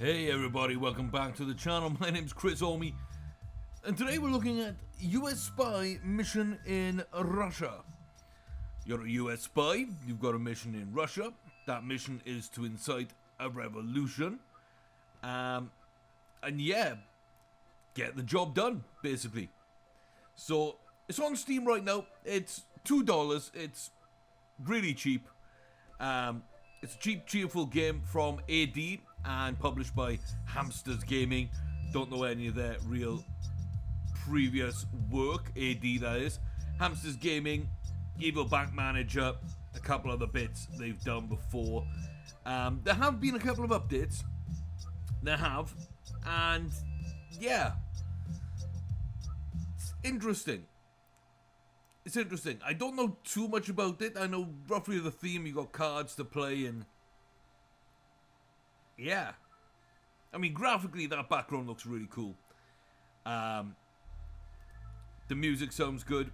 Hey everybody, welcome back to the channel. My name's Chris Orme, and today we're looking at US spy mission in Russia. You're a US spy, you've got a mission in Russia. That mission is to incite a revolution. And yeah, get the job done, basically. So, it's on Steam right now. It's $2. It's really cheap. It's a cheap, cheerful game from AD and published by Hamsters Gaming. Don't know any of their real previous work, AD that is. Hamsters Gaming, Evil Bank Manager, a couple other bits they've done before. There have been a couple of updates. There have. And yeah, it's interesting. It's interesting. I don't know too much about it. I know roughly the theme. You got cards to play and yeah. I mean, graphically, that background looks really cool. The music sounds good.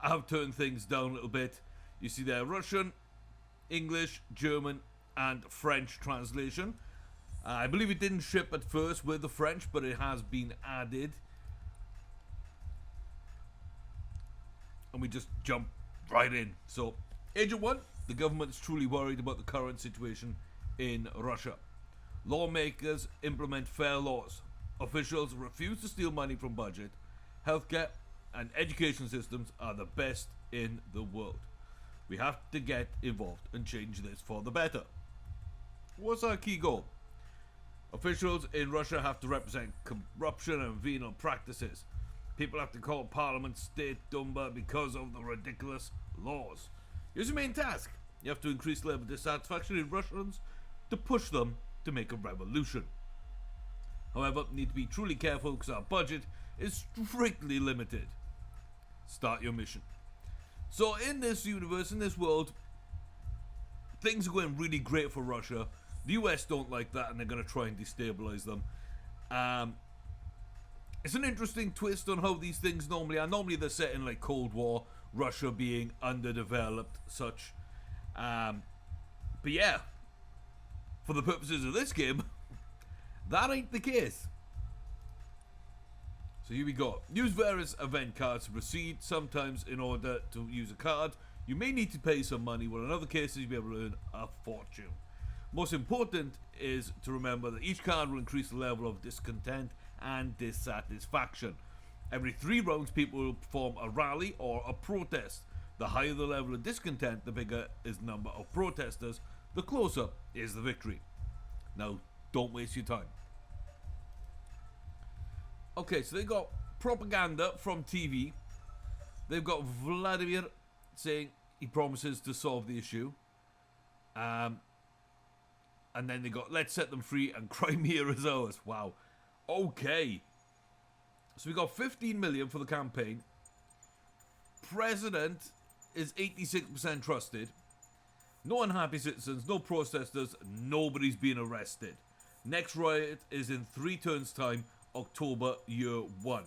I have turned things down a little bit. You see there Russian, English, German, and French translation. I believe it didn't ship at first with the French, but it has been added. And we just jump right in. So, Agent 1, the government is truly worried about the current situation in Russia. Lawmakers implement fair laws. Officials refuse to steal money from budget. Healthcare and education systems are the best in the world. We have to get involved and change this for the better. What's our key goal? Officials in Russia have to represent corruption and venal practices. People have to call Parliament State Duma because of the ridiculous laws. Here's your main task. You have to increase the level of dissatisfaction in Russians to push them to make a revolution. However, you need to be truly careful because our budget is strictly limited. Start your mission. So in this universe, in this world, things are going really great for Russia. The US don't like that and they're going to try and destabilize them. It's an interesting twist on how these things normally are. Normally they're set in like Cold War, Russia being underdeveloped, such. But yeah, for the purposes of this game, that ain't the case. So here we go. Use various event cards to proceed. Sometimes in order to use a card, you may need to pay some money, while in other cases you'll be able to earn a fortune. Most important is to remember that each card will increase the level of discontent and dissatisfaction. Every 3 rounds, people will perform a rally or a protest. The higher the level of discontent, the bigger is the number of protesters, the closer is the victory. Now, don't waste your time. Okay, so they got propaganda from TV. They've got Vladimir saying he promises to solve the issue. And then they got let's set them free and Crimea is ours. Wow. Okay. So we got 15 million for the campaign. President is 86% trusted. No unhappy citizens, no protesters, nobody's being arrested. Next riot is in 3 turns time, October year 1.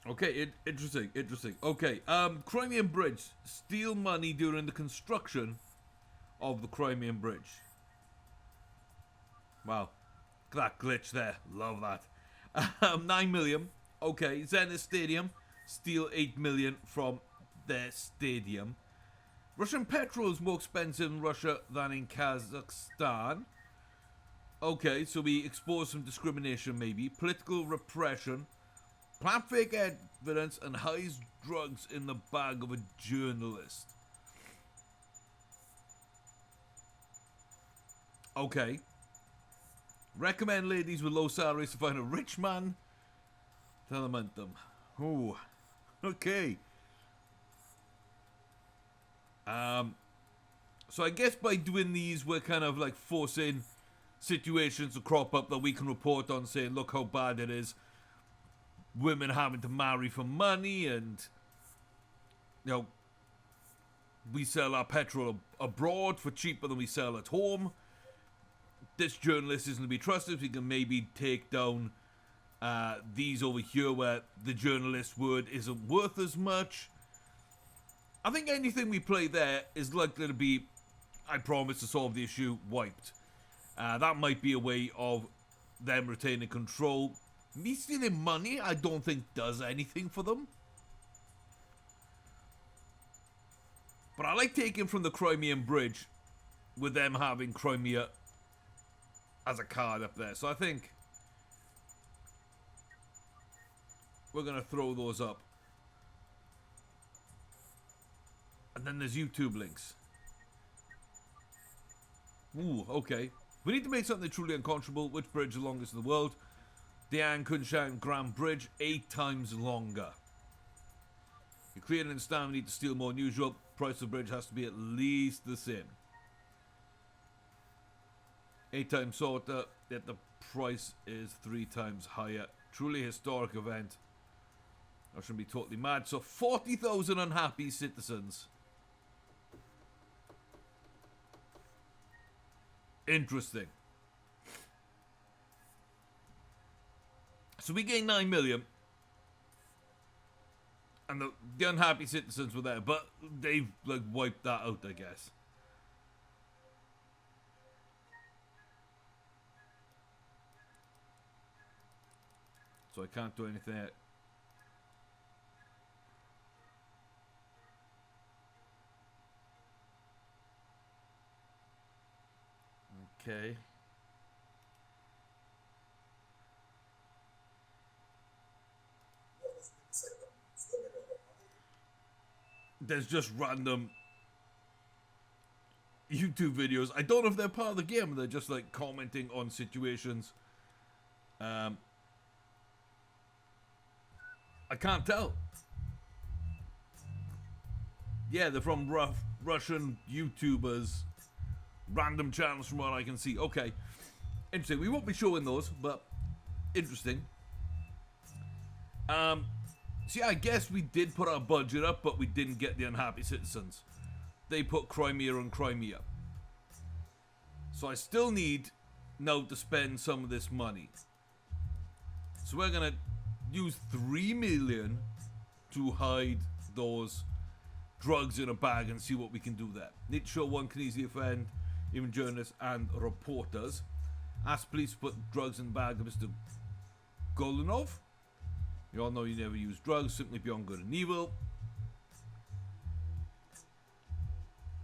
Okay, interesting. Okay, Crimean Bridge. Steal money during the construction of the Crimean Bridge. Wow. That glitch there. Love that. 9 million. Okay, Zenit Stadium. Steal 8 million from their stadium. Russian petrol is more expensive in Russia than in Kazakhstan. Okay, so we expose some discrimination maybe. Political repression. Plant fake evidence and hides drugs in the bag of a journalist. Okay. Recommend ladies with low salaries to find a rich man. Telement them. Ooh. Okay. So I guess by doing these, we're kind of like forcing situations to crop up that we can report on, saying, look how bad it is. Women having to marry for money, and you know, we sell our petrol abroad for cheaper than we sell at home. This journalist isn't to be trusted. We can maybe take down these over here where the journalist's word isn't worth as much. I think anything we play there is likely to be, I promise to solve the issue, wiped. That might be a way of them retaining control. Me stealing money, I don't think does anything for them. But I like taking from the Crimean Bridge with them having Crimea as a card up there. So I think we're going to throw those up. And then there's YouTube links. Ooh, okay. We need to make something truly unconscionable. Which bridge is the longest in the world? Dian Kunshan Grand Bridge, 8 times longer. You clear it in stand, we need to steal more than usual. Price of the bridge has to be at least the same. 8 times shorter, yet the price is 3 times higher. Truly historic event. I shouldn't be totally mad. So 40,000 unhappy citizens. Interesting. So we gained 9 million. And the unhappy citizens were there, but they've like wiped that out, I guess. So I can't do anything. Okay. There's just random YouTube videos. I don't know if they're part of the game. They're just like commenting on situations. I can't tell. Yeah, they're from Russian YouTubers. Random channels from what I can see. Okay. Interesting. We won't be showing those, but interesting. So yeah, I guess we did put our budget up, but we didn't get the unhappy citizens. They put Crimea on Crimea. So I still need now to spend some of this money. So we're going to use 3 million to hide those drugs in a bag and see what we can do there. Need to show one can easily offend even journalists and reporters. Ask police to put drugs in the bag of Mr. Golinov. You all know you never use drugs, simply beyond good and evil.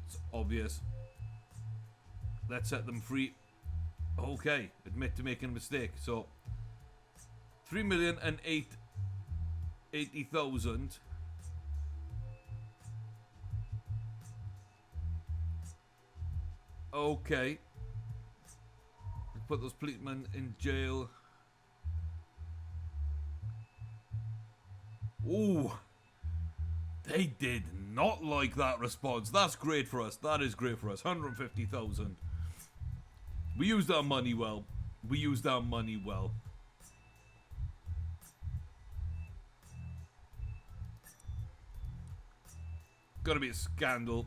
It's obvious. Let's set them free. Okay, admit to making a mistake. So, 3,080,000. Okay. Put those policemen in jail. Ooh. They did not like that response. That's great for us. That is great for us. 150,000. We used our money well. We used our money well. Gonna be a scandal.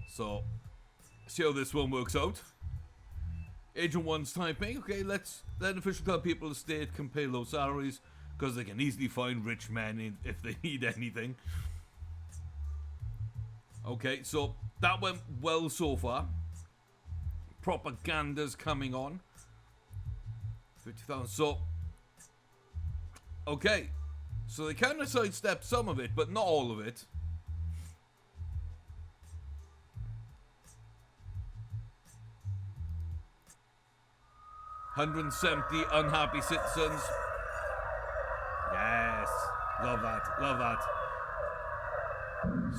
So, see how this one works out. Agent 1's typing. Okay, let's let official tell people the state can pay low salaries because they can easily find rich men if they need anything. Okay, so that went well so far. Propaganda's coming on. 50,000. So, okay. So they kind of sidestepped some of it, but not all of it. $170 unhappy citizens. Yes. Love that. Love that.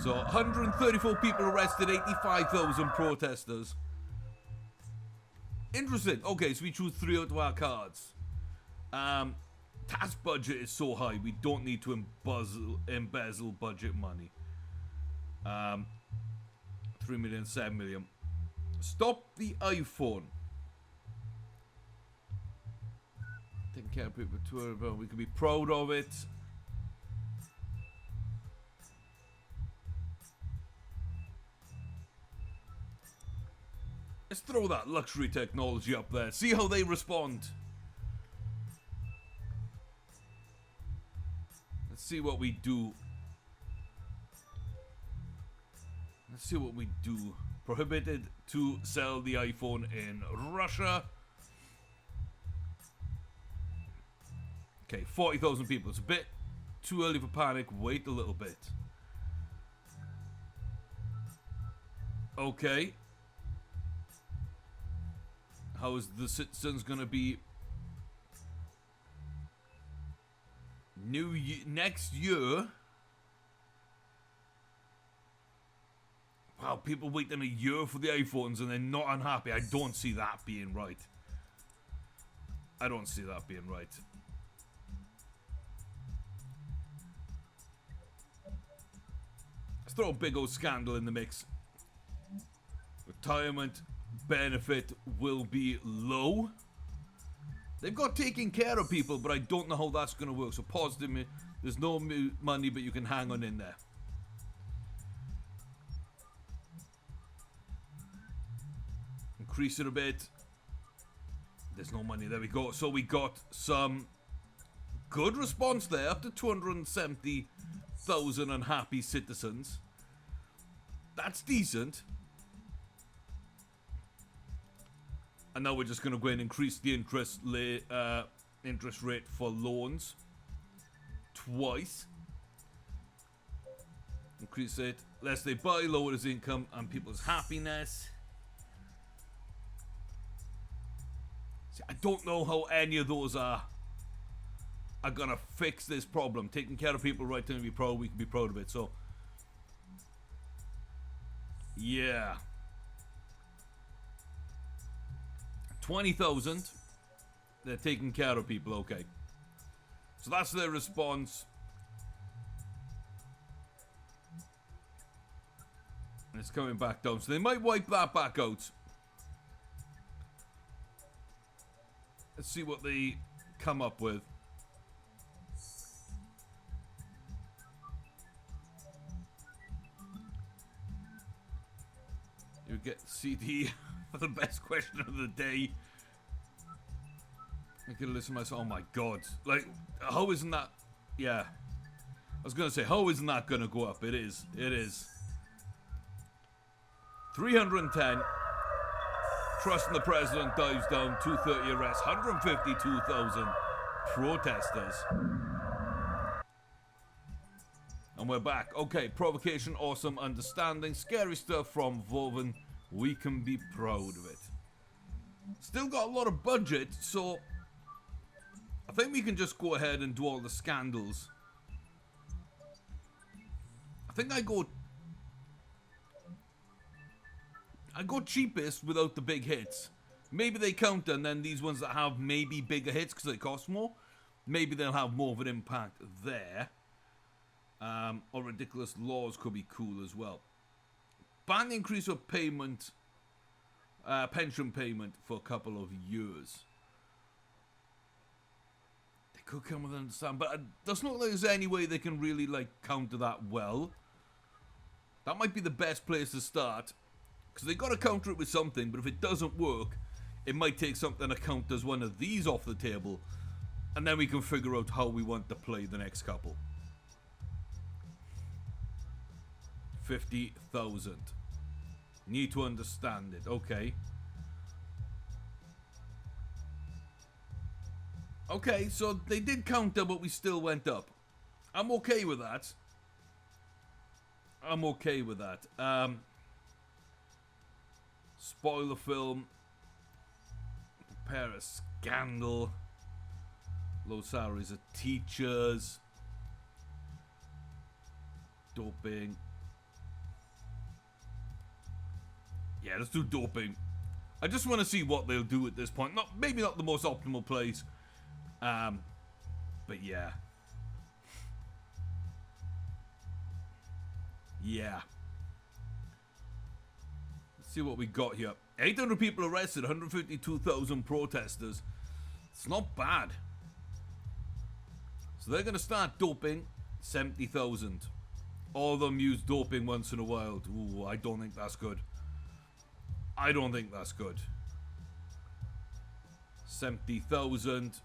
So 134 people arrested, 85,000 protesters. Interesting. Okay, so we choose 3 out of our cards. Task budget is so high, we don't need to embezzle budget money. 3 million, 7 million. Stop the iPhone. Taking care of people tour, but we can be proud of it. Let's throw that luxury technology up there. See how they respond. Let's see what we do Let's see what we do. Prohibited to sell the iPhone in Russia. Okay, 40,000 people. It's a bit too early for panic. Wait a little bit. Okay. How is the citizens gonna be? Next year. Wow, people waiting a year for the iPhones and they're not unhappy. I don't see that being right. I don't see that being right. Let's throw a big old scandal in the mix. Retirement benefit will be low. They've got taking care of people, but I don't know how that's going to work. So positive, there's no money, but you can hang on in there. Increase it a bit. There's no money. There we go. So we got some good response there. Up to 270,000 unhappy citizens. That's decent. And now we're just going to go and increase the interest rate for loans twice. Increase it. Less they buy, lower his income and people's happiness. See, I don't know how any of those are gonna fix this problem. Taking care of people right to be proud, we can be proud of it. So, yeah. 20,000. They're taking care of people, okay. So that's their response. And it's coming back down. So they might wipe that back out. Let's see what they come up with. You get CD for the best question of the day. I can listen to myself. Oh my god. Like, how isn't that? Yeah. I was gonna say, how isn't that gonna go up? It is. It is. 310. Trust in the president dives down. 230 arrests. 152,000 protesters. And we're back. Okay, provocation, awesome, understanding, scary stuff from Voven. We can be proud of it. Still got a lot of budget, so I think we can just go ahead and do all the scandals. I think I go cheapest without the big hits. Maybe they counter, and then these ones that have maybe bigger hits because they cost more, maybe they'll have more of an impact there. Or ridiculous laws could be cool as well. Ban the increase of payment, pension payment for a couple of years. They could come with understand, but it doesn't look like there's any way they can really like counter that well. That might be the best place to start, because they got to counter it with something. But if it doesn't work, it might take something that counters one of these off the table, and then we can figure out how we want to play the next couple. 50,000. Need to understand it. Okay. Okay, so they did counter, but we still went up. I'm okay with that. I'm okay with that. Spoiler film. Prepare a scandal. Low salaries of teachers. Doping. Yeah, let's do doping. I just want to see what they'll do at this point. Maybe not the most optimal place. But yeah. Yeah. Let's see what we got here. 800 people arrested, 152,000 protesters. It's not bad. So they're going to start doping 70,000. All of them use doping once in a while. Ooh, I don't think that's good. I don't think that's good. 70,000.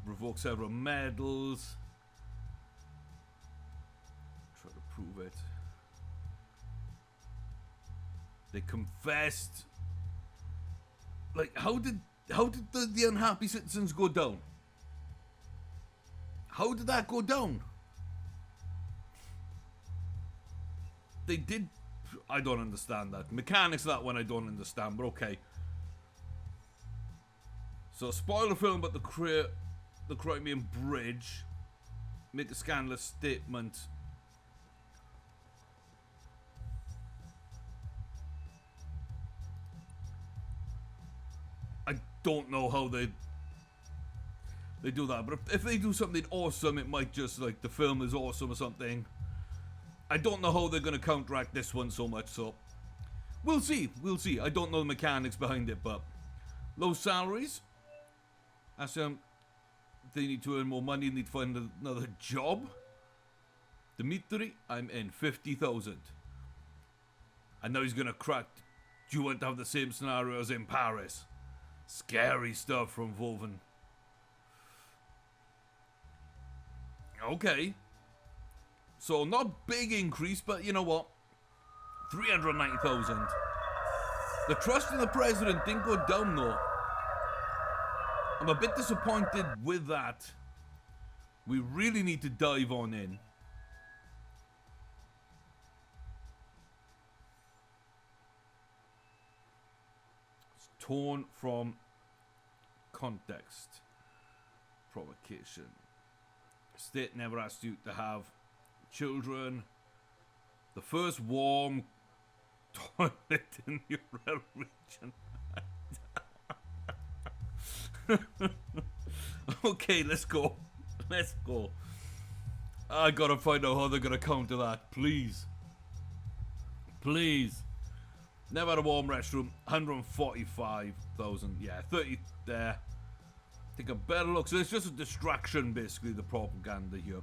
revoke several medals. Try to prove it. They confessed. Like, how did the unhappy citizens go down? How did that go down? They did. I don't understand that. Mechanics of that one I don't understand, but okay. So, spoil the film about the Crimean Bridge. Make a scandalous statement. I don't know how they do that, but if they do something awesome, it might just, like, the film is awesome or something. I don't know how they're going to counteract this one so much, so we'll see. I don't know the mechanics behind it, but low salaries. That's they need to earn more money, need to find another job. Dimitri, I'm in 50,000. And now he's going to crack. Do you want to have the same scenario as in Paris? Scary stuff from Volven. Okay. So, not big increase, but you know what? 390,000. The trust in the president didn't go down, though. I'm a bit disappointed with that. We really need to dive on in. It's torn from context. Provocation. State never asked you to have children. The first warm toilet in the Ural region. Okay, let's go. Let's go. I gotta find out how they're gonna counter that. Please. Please. Never had a warm restroom. 145,000. Yeah, 30 there. Take a better look. So it's just a distraction, basically, the propaganda here.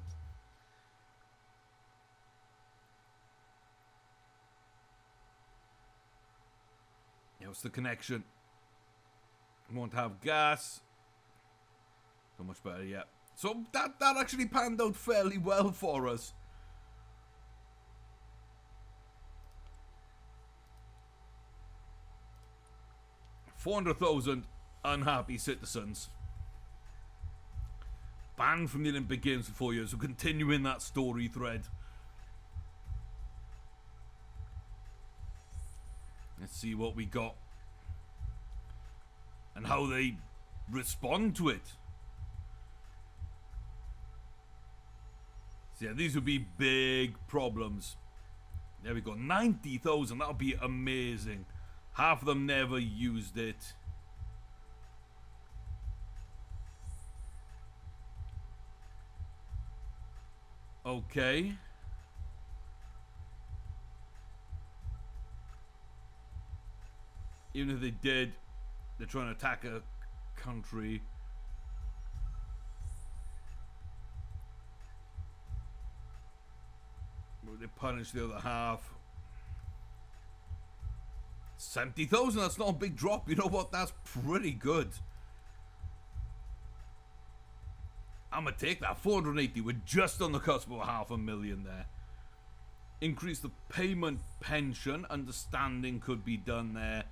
Yeah, what's the connection? Won't have gas. Not much better yet. So that actually panned out fairly well for us. $400,000 unhappy citizens. Banned from the Olympic Games for 4 years. So continuing that story thread. Let's see what we got. And how they respond to it. So yeah, these would be big problems. There we go. 90,000. That would be amazing. Half of them never used it. Okay. Even if they did, they're trying to attack a country. Will they punish the other half? 70,000, that's not a big drop. You know what? That's pretty good. I'm going to take that. 480. We're just on the cusp of 500,000 there. Increase the payment pension. Understanding could be done there.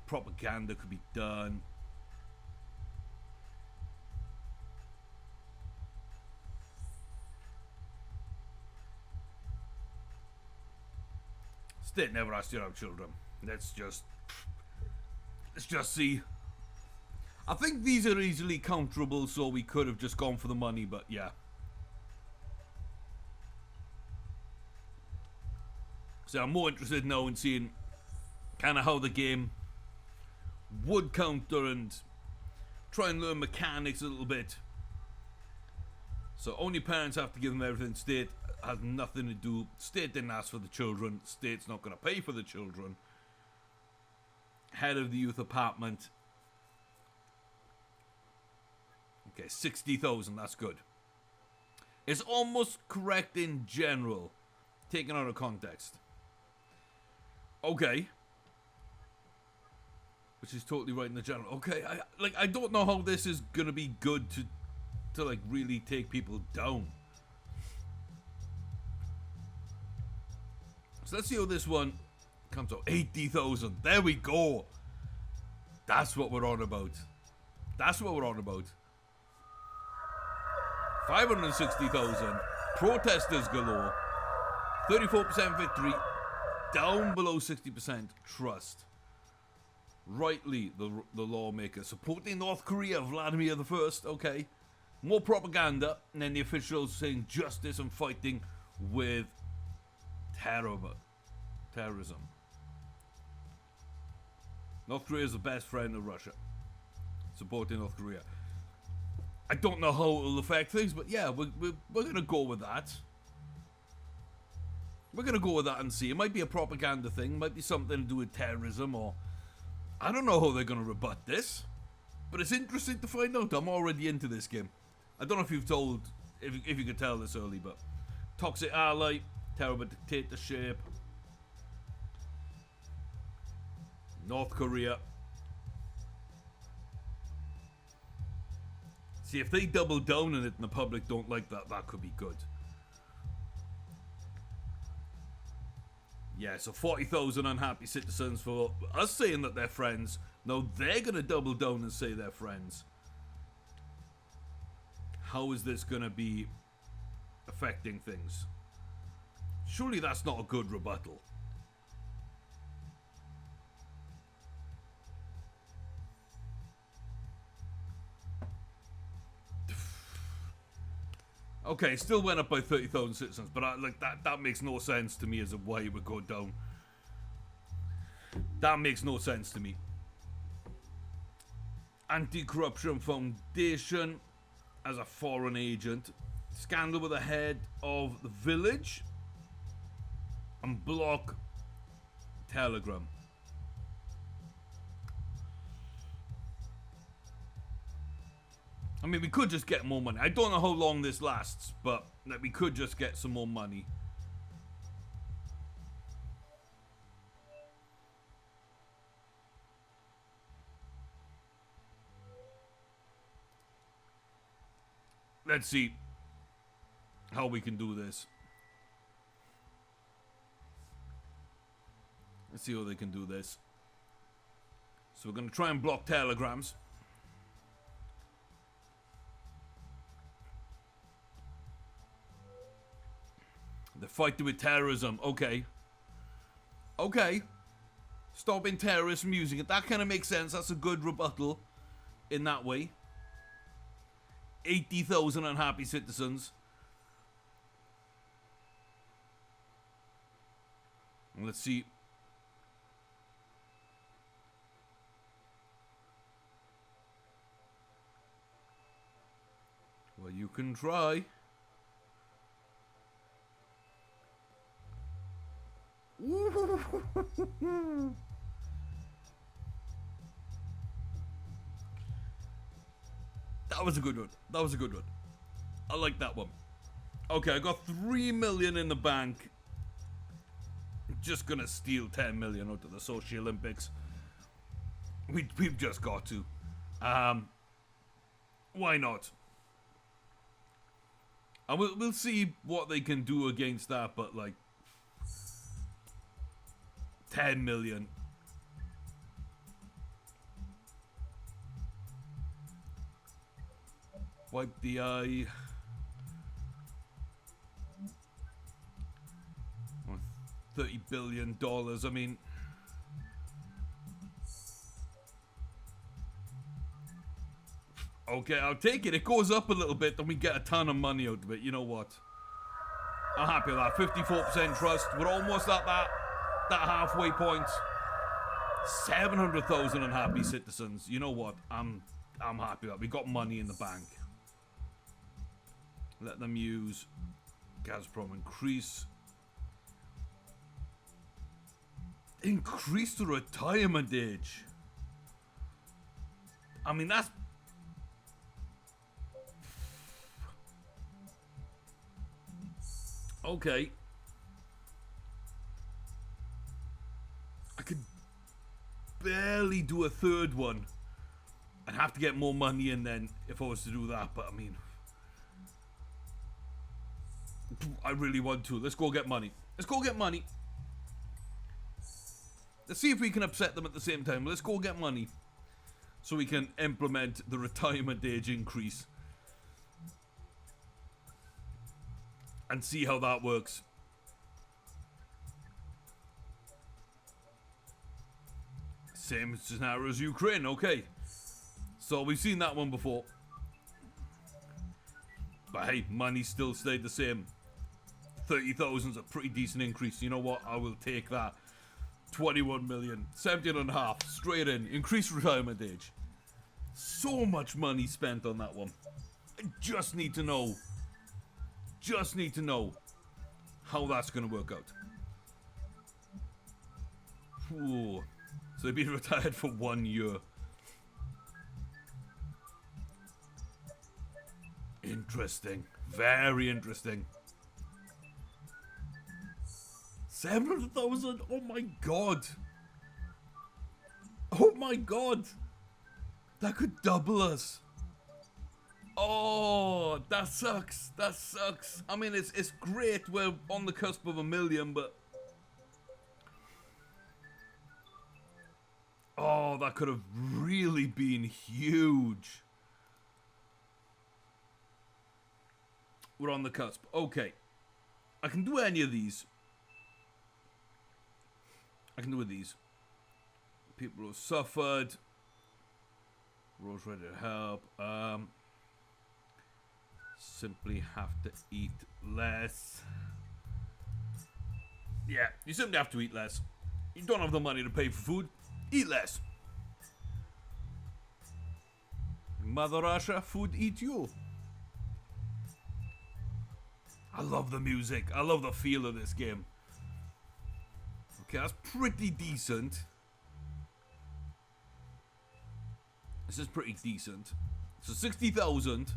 Propaganda could be done. State never asked you to have children. Let's just see. I think these are easily counterable, so we could have just gone for the money, but yeah. So I'm more interested now in seeing kind of how the game would counter and try and learn mechanics a little bit. So only parents have to give them everything. State has nothing to do. State didn't ask for the children. State's not going to pay for the children. Head of the youth apartment. Okay, 60,000. That's good. It's almost correct in general, taken out of context. Okay. Which is totally right in the general. Okay, I don't know how this is gonna be good to to like really take people down. So let's see how this one comes out. 80,000. There we go. That's what we're on about. That's what we're on about. 560,000. Protesters galore. 34% victory. Down below 60% trust. Rightly, the lawmaker supporting North Korea, Vladimir I. Okay. More propaganda. And then the officials saying justice and fighting with terrorism. North Korea is the best friend of Russia. Supporting North Korea. I don't know how it'll affect things, but yeah, we're going to go with that. We're going to go with that and see. It might be a propaganda thing. Might be something to do with terrorism, or I don't know how they're going to rebut this. But it's interesting to find out. I'm already into this game. I don't know if you've told, if you could tell this early, but toxic ally, terrible dictatorship, North Korea. See, if they double down on it and the public don't like that, that could be good. Yeah, so 40,000 unhappy citizens for us saying that they're friends. Now they're going to double down and say they're friends. How is this going to be affecting things? Surely that's not a good rebuttal. Okay, still went up by 30,000 citizens, but that makes no sense to me as to why it would go down. That makes no sense to me. Anti-Corruption Foundation as a foreign agent. Scandal with the head of the village. And block Telegram. I mean, we could just get more money. I don't know how long this lasts, but we could just get some more money. Let's see how we can do this. Let's see how they can do this. So we're going to try and block telegrams. They're fighting with terrorism. Okay. Okay. Stopping terrorists from using it. That kind of makes sense. That's a good rebuttal in that way. 80,000 unhappy citizens. And let's see. Well, you can try. That was a good one. That was a good one. I like that one. Okay, I got 3 million in the bank. Just gonna steal 10 million out of the Sochi Olympics. We've just got to. Why not? And we'll see what they can do against that, but like 10 million. Wipe the eye. $30 billion. I mean, okay, I'll take it. It goes up a little bit, then we get a ton of money out of it. You know what? I'm happy with that. 54% trust. We're almost at that halfway point. 700,000 unhappy citizens. You know what? I'm happy with that. We got money in the bank. Let them use Gazprom. Increase the retirement age. I mean, that's... Okay. I could barely do a third one. I'd have to get more money in then if I was to do that, but I mean... I really want to. Let's go get money. Let's go get money. Let's see if we can upset them at the same time. Let's go get money. So we can implement the retirement age increase. And see how that works. Same scenario as Ukraine, okay. So we've seen that one before. But hey, money still stayed the same. 30,000 is a pretty decent increase. You know what? I will take that. 21 million. 17.5. Straight in. Increased retirement age. So much money spent on that one. I just need to know. Just need to know how that's going to work out. Ooh. So they've been retired for 1 year. Interesting. Very interesting. 700,000? Oh my god. Oh my god. That could double us. Oh, that sucks. That sucks. I mean, it's great. We're on the cusp of 1 million, but... Oh, that could have really been huge. We're on the cusp. Okay. I can do any of these. I can do with these. People who have suffered. Rose ready to help. Simply have to eat less. Yeah, you simply have to eat less. You don't have the money to pay for food. Eat less. Mother Russia, food eat you. I love the music. I love the feel of this game. Okay, that's pretty decent. This is pretty decent. So 60,000.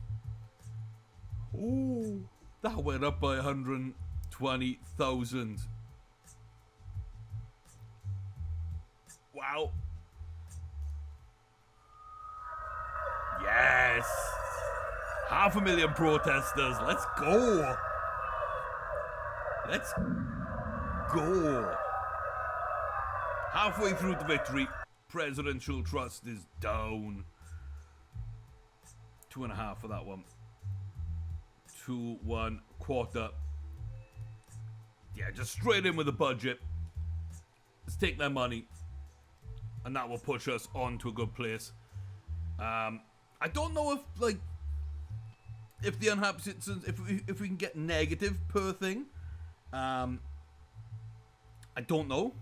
Ooh, that went up by 120,000. Wow. Yes. 500,000 protesters. Let's go. Let's go. Halfway through the victory, presidential trust is down. 2.5 for that one. 2 1/4. Yeah, just straight in with the budget. Let's take their money, and that will push us on to a good place. I don't know if the unhappy citizens, if we can get negative per thing. I don't know.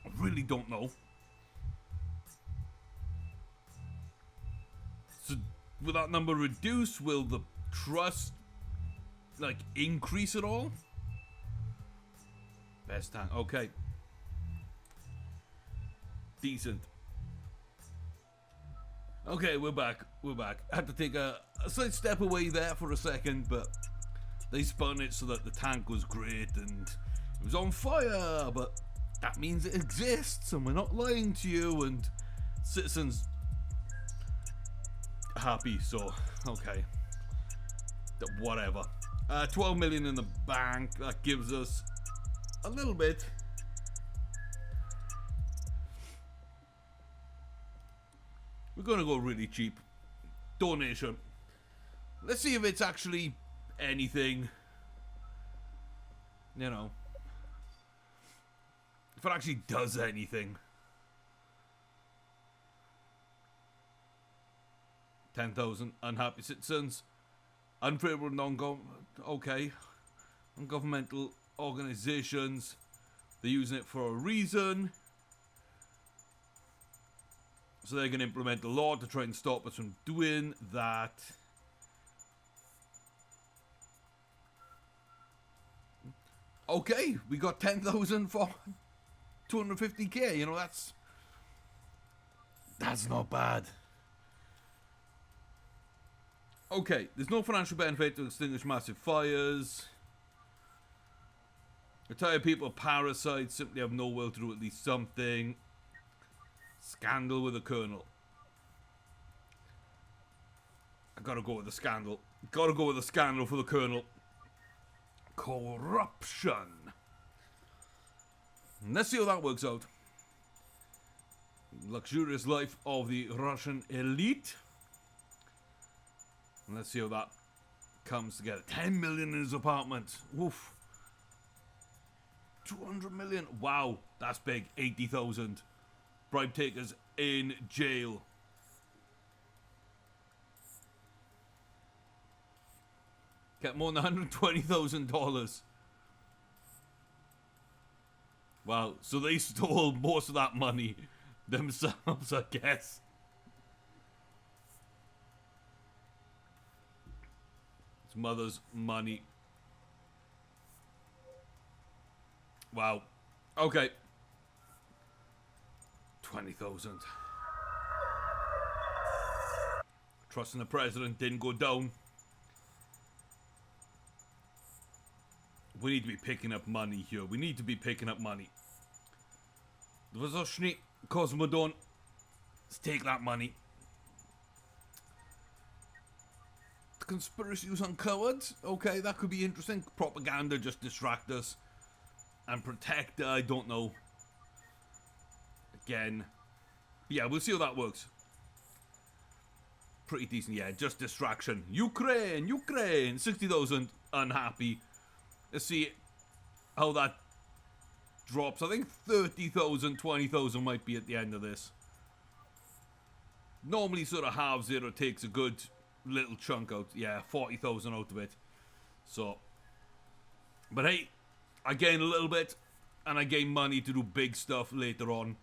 I really don't know. So will that number reduce? Will the trust increase at all? Best time. Okay. Decent. Okay, we're back. We're back. I had to take a slight step away there for a second, but they spun it so that the tank was great and it was on fire, but that means it exists and we're not lying to you, and citizens happy, so okay. Whatever. 12 million in the bank. That gives us a little bit. We're gonna go really cheap. Donation. Let's see if it's actually anything. You know. If it actually does anything. 10,000 unhappy citizens. Unfavorable non-government. Okay. Non-governmental organizations. They're using it for a reason. So they're going to implement a law to try and stop us from doing that. Okay, we got 10,000 for 250k. You know, that's not bad. Okay, there's no financial benefit to extinguish massive fires. Retired people, parasites, simply have no will to do at least something. Scandal with a colonel. I gotta go with the scandal. Gotta go with the scandal for the Colonel. Corruption. Let's see how that works out. Luxurious life of the Russian elite. Let's see how that comes together. 10 million in his apartment. Oof. 200 million. Wow, that's big. 80,000. Bribe takers in jail. Get more than $120,000. Wow, so they stole most of that money themselves, I guess. His mother's money. Wow. Okay. 20,000. Trust in the president didn't go down. We need to be picking up money here. We need to be picking up money. Vozoshny, Cosmodon. Let's take that money. The conspiracy was uncovered. Okay, that could be interesting. Propaganda, just distract us. And protect, I don't know. Again. Yeah, we'll see how that works. Pretty decent, yeah. Just distraction. Ukraine, Ukraine. 60,000 unhappy. Let's see how that drops. I think 30,000, 20,000 might be at the end of this. Normally sort of halves it or takes a good little chunk out. Yeah, 40,000 out of it. So, but hey, I gain a little bit and I gain money to do big stuff later on.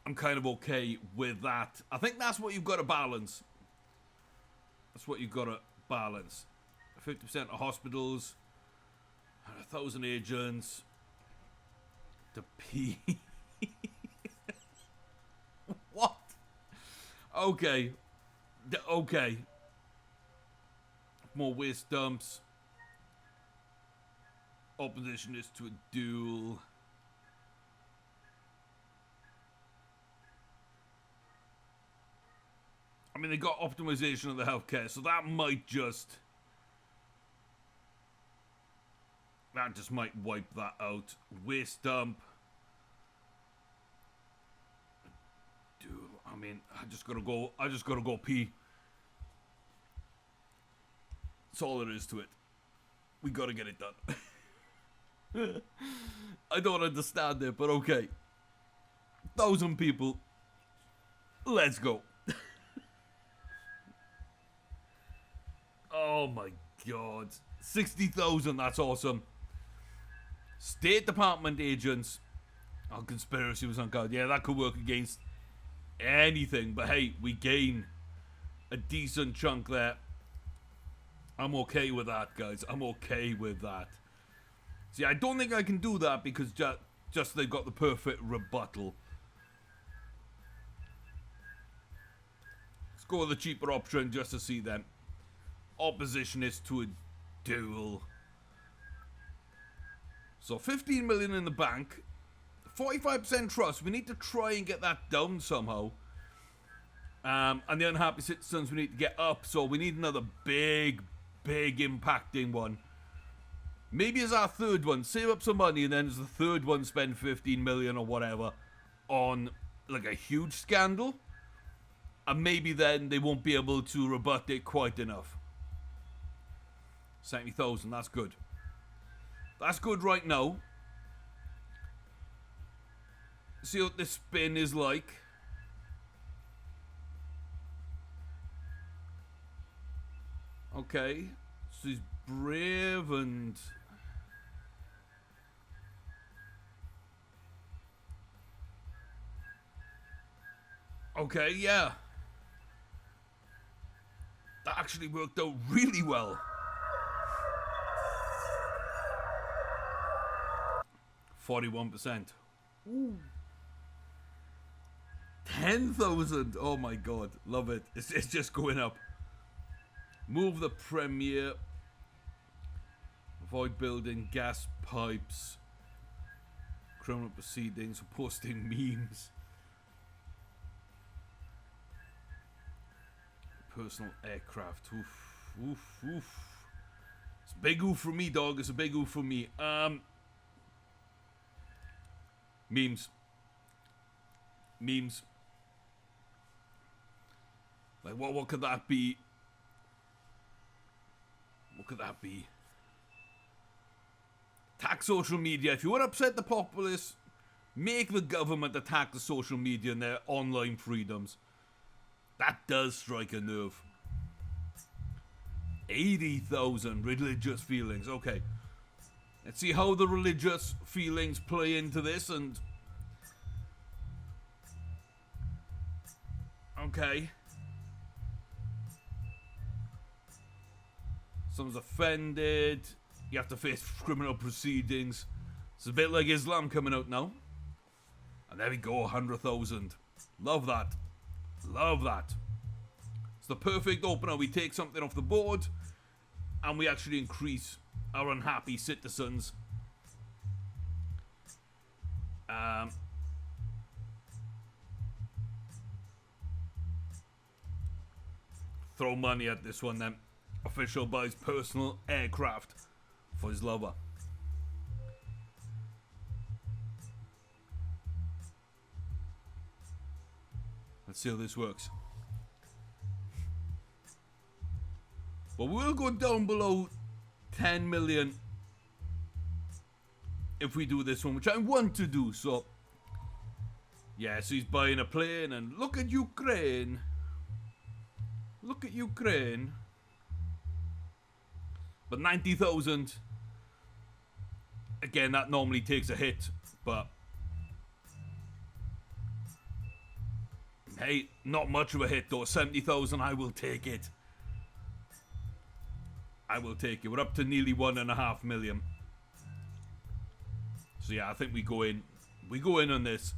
I'm kind of okay with that. I think that's what you've got to balance. That's what you've got to balance. 50% of hospitals. 1,000 agents. The P. What? Okay. Okay. More waste dumps. Opposition is to a duel. I mean, they got optimization of the healthcare, so that might just... That just might wipe that out. Waste dump. Dude, I mean, I just gotta go pee. That's all there is to it. We gotta get it done. I don't understand it, but okay. 1,000 people. Let's go. Oh my god. 60,000, that's awesome. State Department agents. Oh, conspiracy was uncovered. Yeah, that could work against anything. But hey, we gain a decent chunk there. I'm okay with that, guys. I'm okay with that. See, I don't think I can do that because just they've got the perfect rebuttal. Let's go with the cheaper option just to see them. Opposition is to a duel. So 15 million in the bank. 45% trust. We need to try and get that down somehow. And the unhappy citizens we need to get up. So we need another big impacting one. Maybe as our third one. Save up some money and then as the third one spend 15 million or whatever on like a huge scandal. And maybe then they won't be able to rebut it quite enough. 70,000, that's good. That's good right now. See what this spin is like. Okay. So he's brave and... Okay, yeah. That actually worked out really well. 41%. Ooh. 10,000. Oh my god. Love it. It's just going up. Move the premier. Avoid building gas pipes. Criminal proceedings. Posting memes. personal aircraft. Oof, oof, oof. It's a big oof for me, dog. It's a big oof for me. Memes. Like, what could that be? What could that be? Attack social media. If you want to upset the populace, make the government attack the social media and their online freedoms. That does strike a nerve. 80,000 religious feelings. Okay. Let's see how the religious feelings play into this and... Okay. Someone's offended. You have to face criminal proceedings. It's a bit like Islam coming out now. And there we go, 100,000. Love that. Love that. It's the perfect opener. We take something off the board and we actually increase our unhappy citizens. Throw money at this one then. Official buys personal aircraft for his lover. Let's see how this works. But we'll go down below 10 million if we do this one, which I want to do. So, yeah, so he's buying a plane, and look at Ukraine. Look at Ukraine. But 90,000, again, that normally takes a hit, but hey, not much of a hit though. 70,000, I will take it. I will take it. We're up to nearly 1.5 million. So yeah, I think we go in. We go in on this.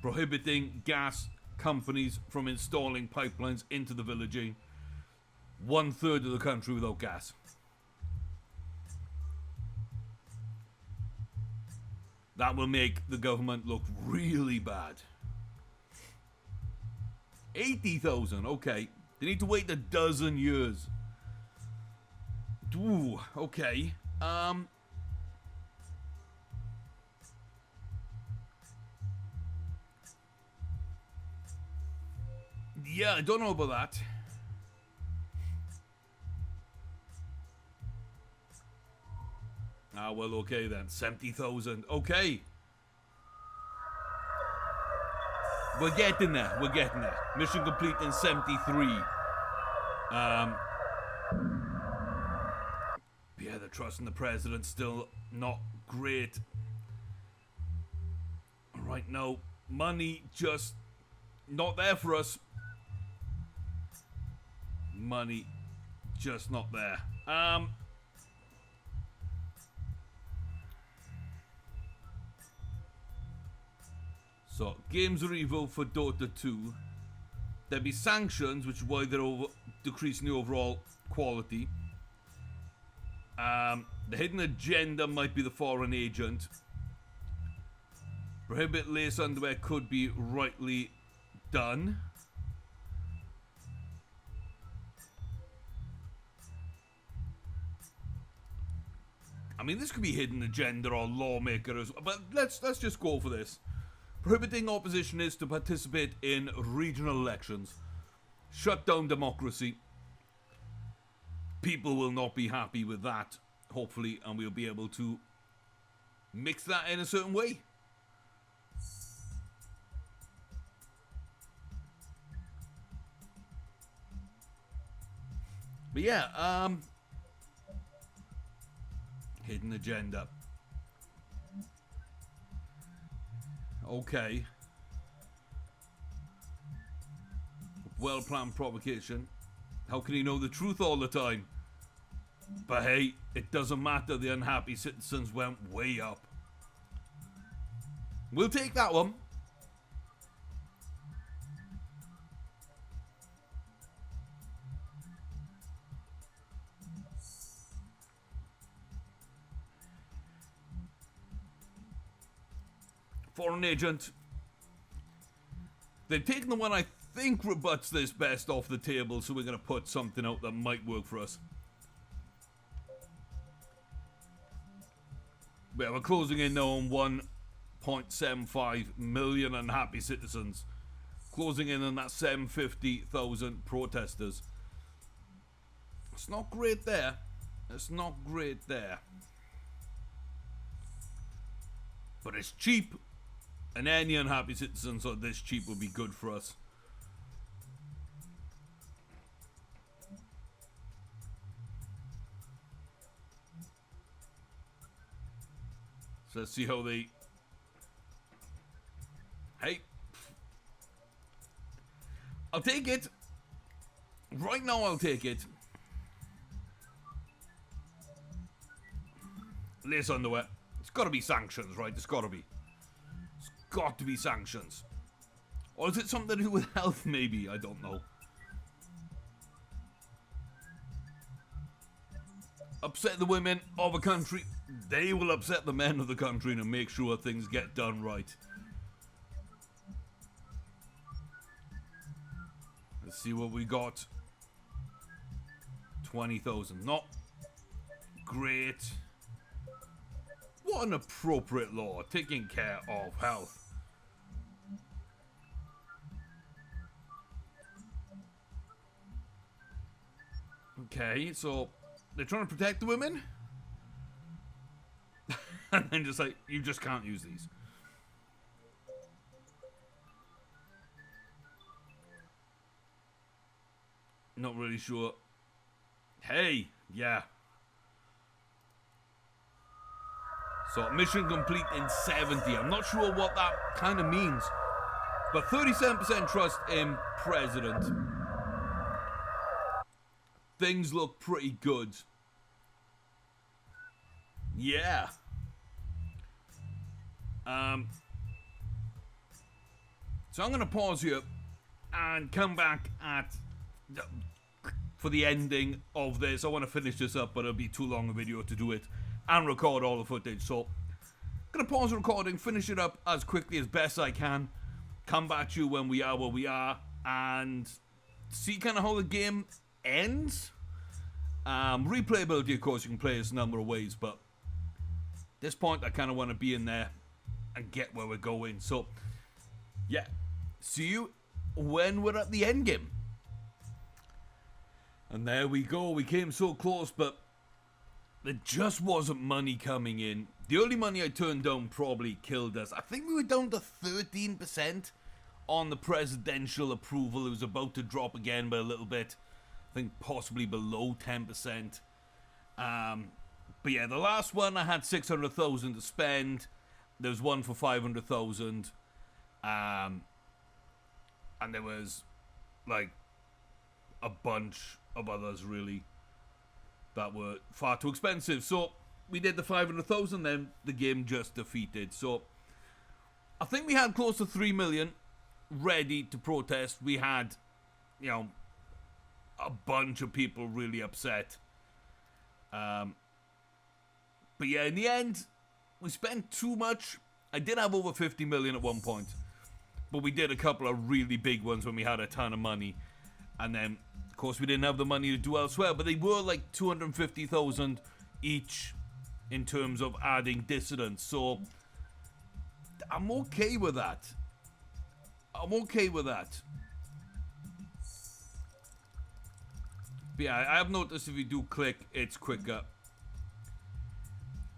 Prohibiting gas companies from installing pipelines into the villaging. 1/3 of the country without gas. That will make the government look really bad. 80,000, okay. They need to wait a dozen years. Ooh, okay. Yeah, I don't know about that. Ah, well, okay then. 70,000. Okay. We're getting there. We're getting there. Mission complete in 73. Yeah, the trust in the president's still not great. Right now, money just not there for us. Money just not there. So, games are evil for Dota 2. There'll be sanctions, which is why they're decreasing the overall quality. The hidden agenda might be the foreign agent. Prohibit lace underwear could be rightly done. I mean, this could be hidden agenda or lawmakers, but let's just go for this. Prohibiting oppositionists to participate in regional elections. Shut down democracy. People will not be happy with that, hopefully, and we'll be able to mix that in a certain way. But yeah, hidden agenda. Okay. Well-planned provocation. How can he know the truth all the time? But hey, it doesn't matter. The unhappy citizens went way up. We'll take that one. Foreign agent. They've taken the one I think rebuts this best off the table, so we're going to put something out that might work for us. Yeah, we're closing in now on 1.75 million unhappy citizens. Closing in on that 750,000 protesters. It's not great there. It's not great there. But it's cheap. And any unhappy citizens on this cheap would be good for us. So let's see how they... Hey. I'll take it. Right now I'll take it. Lace underwear. It's got to be sanctions, right? It's got to be. It's got to be sanctions. Or is it something to do with health, maybe? I don't know. Upset the women of a country. They will upset the men of the country and make sure things get done right. Let's see what we got. 20,000. Not great. What an appropriate law. Taking care of health. Okay, so they're trying to protect the women? And then just like, you just can't use these. Not really sure. Hey, yeah. So, mission complete in 70. I'm not sure what that kind of means. But 37% trust in president. Things look pretty good. Yeah. So I'm going to pause here and come back for the ending of this. I want to finish this up, but it'll be too long a video to do it and record all the footage. So I'm going to pause the recording, finish it up as quickly as best I can, come back to you when we are where we are, and see kind of how the game ends. Replayability, of course, you can play this a number of ways, but at this point I kind of want to be in there and get where we're going. So yeah, see you when we're at the end game. And there we go. We came so close, but there just wasn't money coming in. The only money I turned down probably killed us. I think we were down to 13% on the presidential approval. It was about to drop again by a little bit. I think possibly below 10%. But yeah, the last one I had 600,000 to spend. There was one for 500,000. And there was like a bunch of others really that were far too expensive. So we did the 500,000, then the game just defeated. So I think we had close to 3 million ready to protest. We had, you know, a bunch of people really upset. But yeah, in the end, we spent too much. I did have over 50 million at one point, but we did a couple of really big ones when we had a ton of money. And then, of course, we didn't have the money to do elsewhere, but they were like 250,000 each in terms of adding dissidents. So I'm okay with that. I'm okay with that. But yeah, I have noticed if you do click, it's quicker.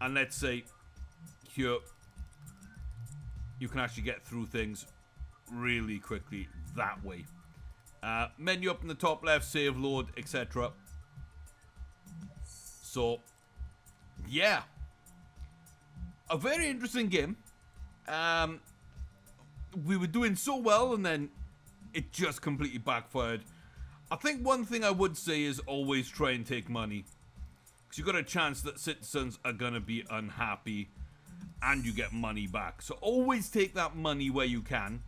And let's say here, you can actually get through things really quickly that way. Menu up in the top left, save, load, etc. So, yeah. A very interesting game. We were doing so well and then it just completely backfired. I think one thing I would say is always try and take money. Because you've got a chance that citizens are going to be unhappy and you get money back. So always take that money where you can.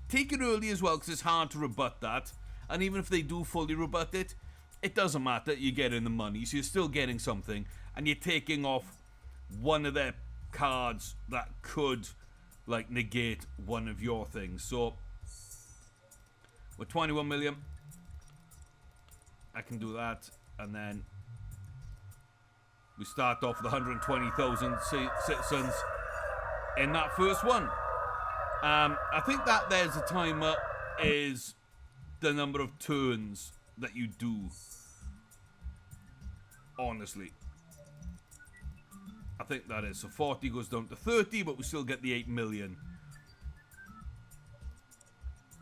Take it early as well because it's hard to rebut that. And even if they do fully rebut it, it doesn't matter. You're getting the money. So you're still getting something. And you're taking off one of their cards that could like negate one of your things. So We're 21 million. I can do that. And then we start off with 120,000 citizens in that first one. I think that there's a timer is the number of turns that you do. Honestly. I think that is. So 40 goes down to 30, but we still get the 8 million.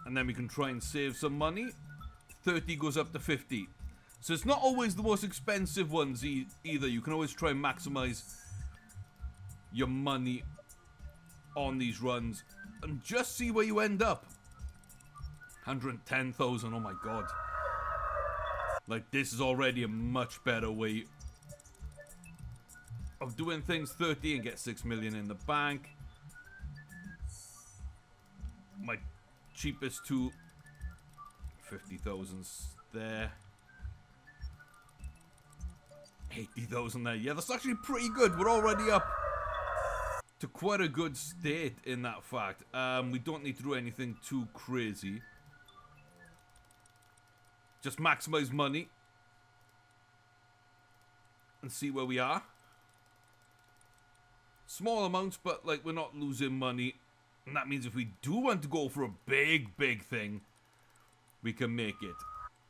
And then we can try and save some money. 30 goes up to 50. So it's not always the most expensive ones either. You can always try and maximize your money on these runs and just see where you end up. 110,000, oh my god. Like, this is already a much better way of doing things. 30 and get 6 million in the bank. My cheapest two, 50,000's there. 80,000 there. Yeah, that's actually pretty good. We're already up to quite a good state in that fact. We don't need to do anything too crazy. Just maximize money and see where we are. Small amounts, but like, we're not losing money. And that means if we do want to go for a big thing, we can make it.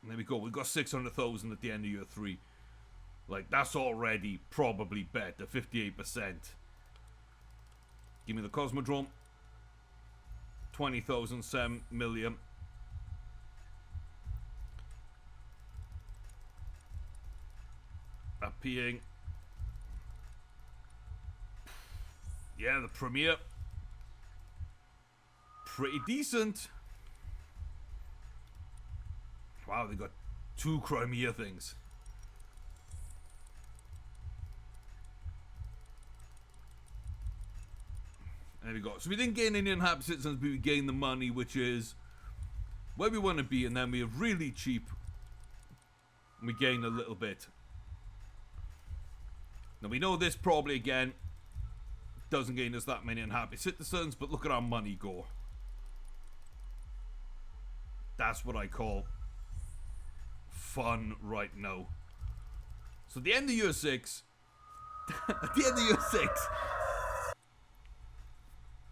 And there we go. We've got 600,000 at the end of year 3. Like, that's already probably better. 58%. Give me the Cosmodrome. 20,000, 7 million. Appearing. Yeah, the Premier. Pretty decent. Wow, they got 2 Crimea things. There we go. So we didn't gain any unhappy citizens, but we gained the money, which is where we want to be, and then we are really cheap. And we gain a little bit. Now we know this probably, again, doesn't gain us that many unhappy citizens, but look at our money go. That's what I call fun right now. So at the end of year 6, at the end of year 6,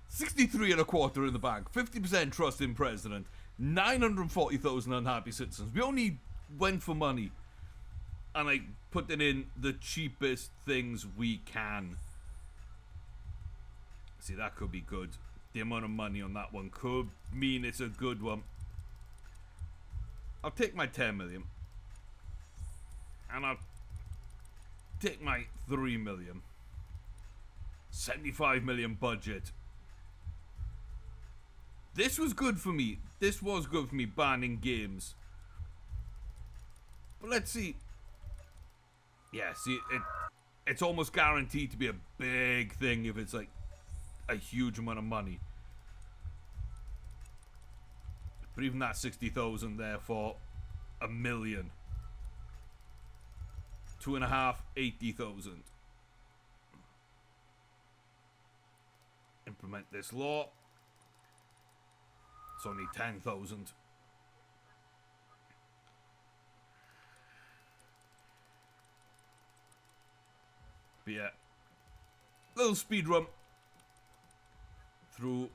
63 and a quarter in the bank, 50% trust in president, 940,000 unhappy citizens. We only went for money, and I put it in the cheapest things we can. See, that could be good. The amount of money on that one could mean it's a good one. I'll take my 10 million. And I'll take my 3 million. 75 million budget. This was good for me. This was good for me, banning games. But let's see. Yeah, see, it's almost guaranteed to be a big thing if it's like a huge amount of money. But even that 60,000 there for a million. 2.5, 80,000. Implement this law. It's only 10,000. But yeah, little speed run through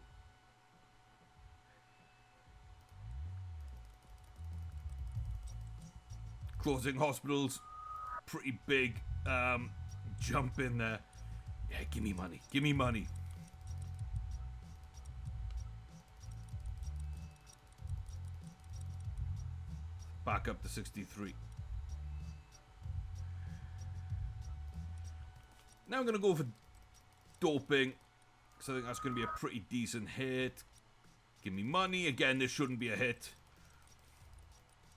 closing hospitals. Pretty big jump in there. Yeah, give me money. Give me money. Back up to 63. Now I'm going to go for doping, because I think that's going to be a pretty decent hit. Give me money. Again, this shouldn't be a hit.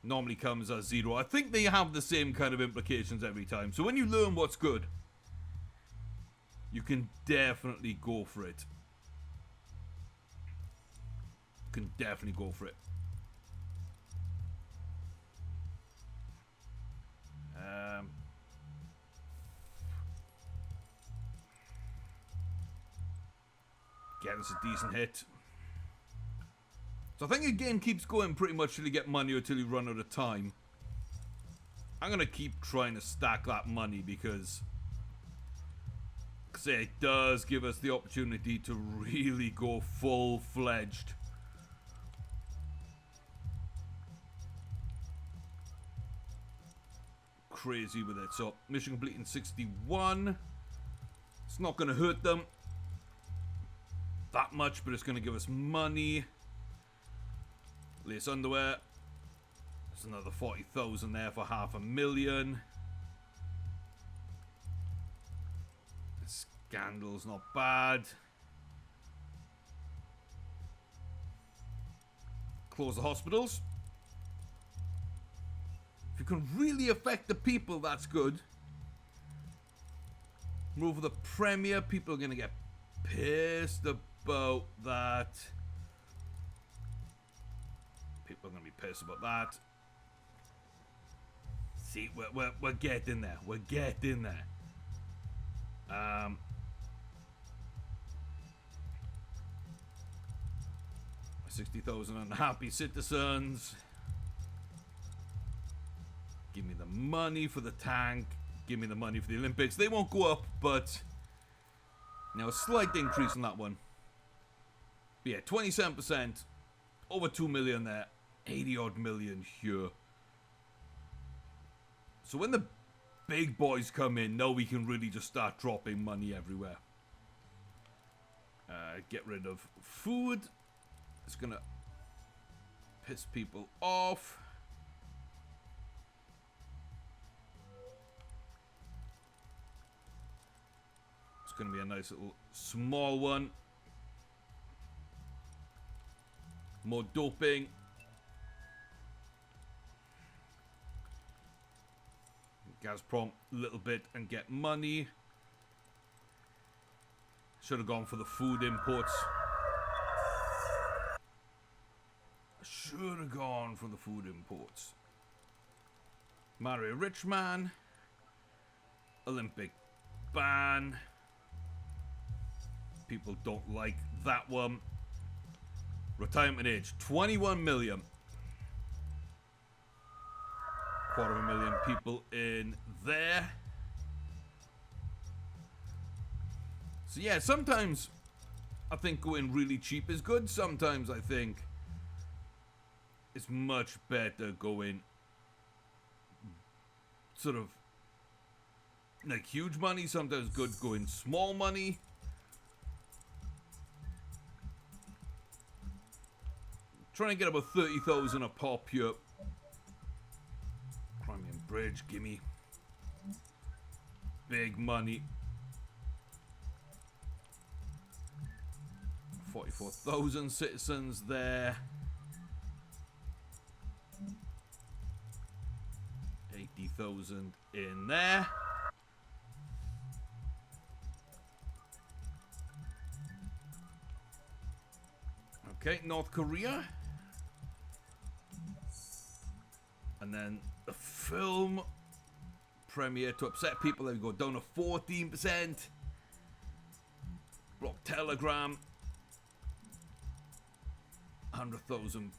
Normally comes as 0. I think they have the same kind of implications every time. So when you learn what's good, you can definitely go for it. You can definitely go for it. Again, it's a decent hit. So I think the game keeps going pretty much till you get money or till you run out of time. I'm going to keep trying to stack that money because it does give us the opportunity to really go full-fledged. Crazy with it. So mission complete in 61. It's not going to hurt them that much, but it's going to give us money. Lace underwear. There's another 40,000 there for 500,000. Scandal's not bad. Close the hospitals. If you can really affect the people, that's good. Move the Premier. People are going to get pissed about that. People are going to be pissed about that. See, we're getting there. We're getting there. 60,000 unhappy citizens. Give me the money for the tank. Give me the money for the Olympics. They won't go up, but now a slight increase on that one. But yeah, 27%. Over 2 million there. 80 odd million here. So when the big boys come in, now we can really just start dropping money everywhere. Get rid of food. It's gonna piss people off. It's gonna be a nice little small one. More doping. Gazprom a little bit and get money. Should have gone for the food imports. Should have gone for the food imports. Marry a rich man. Olympic ban. People don't like that one. Retirement age 21 million. 250,000 people in there. So yeah, sometimes I think going really cheap is good. Sometimes I think it's much better going sort of like huge money. Sometimes good going small money. Trying to get about 30,000 a pop here. Crimean Bridge, gimme. Big money. 44,000 citizens there. 80,000 in there. Okay, North Korea. And then the film premiere to upset people. There we go, down to 14%. Block Telegram. 100,000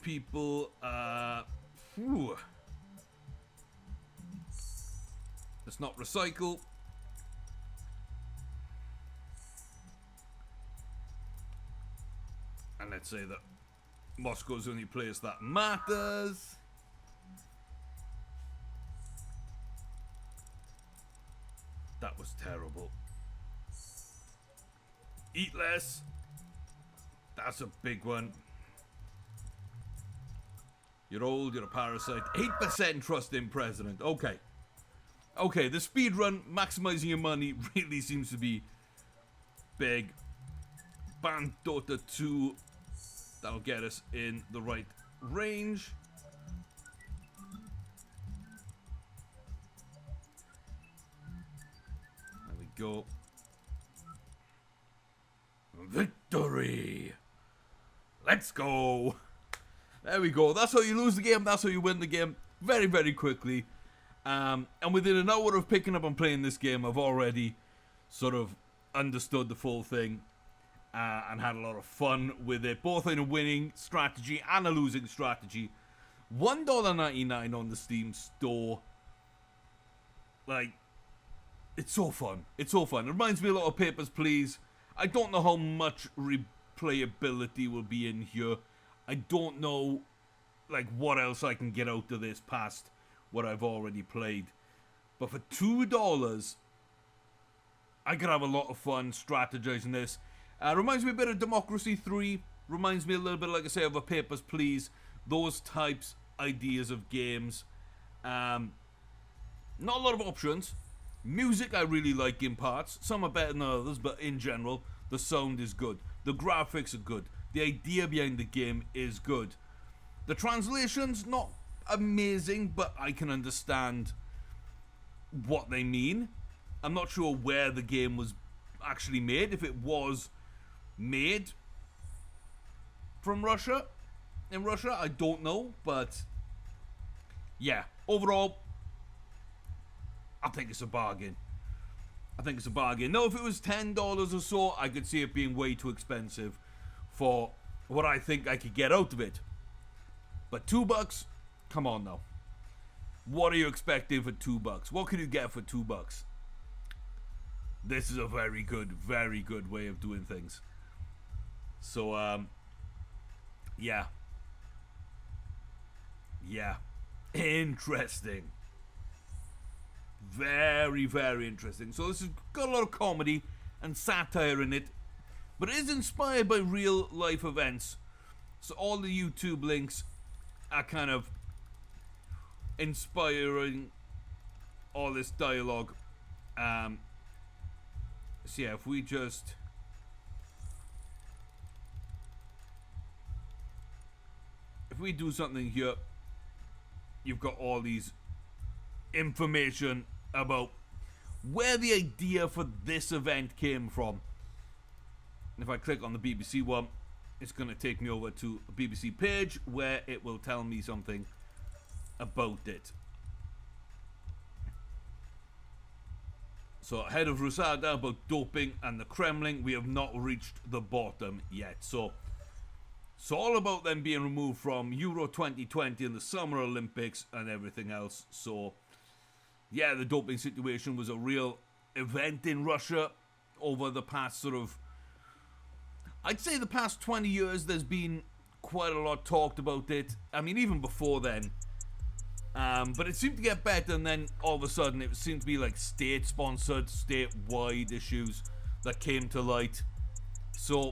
people. Let's not recycle. And let's say that Moscow's the only place that matters. That was terrible. Eat less. That's a big one. You're old, you're a parasite. 8% trust in president. Okay. Okay, the speed run, maximizing your money, really seems to be big. Ban Dota 2. That'll get us in the right range. There we go. Victory! Let's go! There we go. That's how you lose the game. That's how you win the game. Very, very quickly. And within an hour of picking up and playing this game, I've already sort of understood the full thing. and had a lot of fun with it, both in a winning strategy and a losing strategy. $1.99 on the Steam store. Like, it's so fun. It's so fun. It reminds me a lot of Papers, Please. I don't know how much replayability will be in here. I don't know, like, what else I can get out of this past what I've already played. But for $2, I could have a lot of fun strategizing this. Reminds me a bit of Democracy 3. Reminds me a little bit, like I say, of a Papers, Please. Those types, ideas of games. Not a lot of options. Music I really like in parts. Some are better than others, but in general, the sound is good. The graphics are good. The idea behind the game is good. The translation's not amazing, but I can understand what they mean. I'm not sure where the game was actually made. If it was made from Russia, in Russia, I don't know. But yeah, overall, I think it's a bargain. I think it's a bargain. Now, if it was $10 or so, I could see it being way too expensive for what I think I could get out of it. But $2, come on now. What are you expecting for $2? What can you get for $2? This is a very good way of doing things. So, yeah. Yeah. Interesting. Very, very interesting. So this has got a lot of comedy and satire in it, but it is inspired by real life events. So all the YouTube links are kind of inspiring all this dialogue. So yeah, if we do something here, you've got all these information about where the idea for this event came from. If I click on the BBC one, it's going to take me over to a BBC page where it will tell me something about it. So, head of Rusada about doping and the Kremlin, we have not reached the bottom yet. So all about them being removed from Euro 2020 and the Summer Olympics and everything else. So yeah, the doping situation was a real event in Russia over the past I'd say the past 20 years. There's been quite a lot talked about it. I mean, even before then. But it seemed to get better, and then all of a sudden it seemed to be like state-sponsored, statewide issues that came to light. So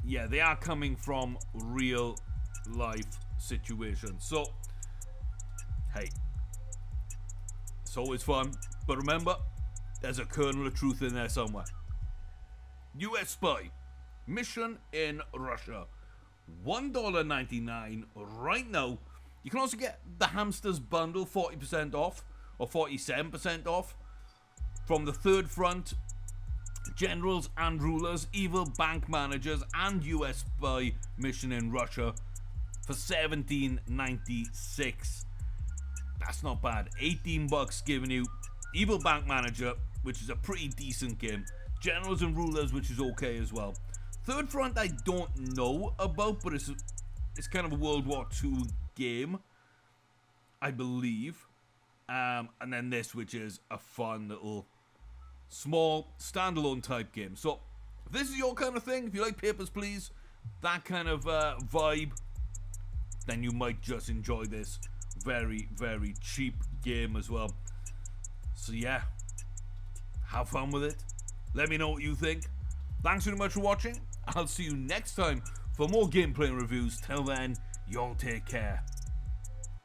yeah, they are coming from real life situations. So hey, it's always fun, but remember, there's a kernel of truth in there somewhere. US spy mission in Russia, $1.99 right now. You can also get the Hamsters bundle 40% off or 47% off from the Third Front, Generals and Rulers, Evil Bank Managers, and US spy mission in Russia for $17.96. That's not bad. $18 giving you Evil Bank Manager, which is a pretty decent game. Generals and Rulers, which is okay as well. Third Front I don't know about, but it's kind of a World War II game, I believe. And then this, which is a fun little small standalone type game. So if this is your kind of thing, if you like Papers, Please, that kind of vibe, then you might just enjoy this very, very cheap game as well. So yeah, have fun with it. Let me know what you think. Thanks very much for watching. I'll see you next time for more gameplay and reviews. Till then, y'all take care.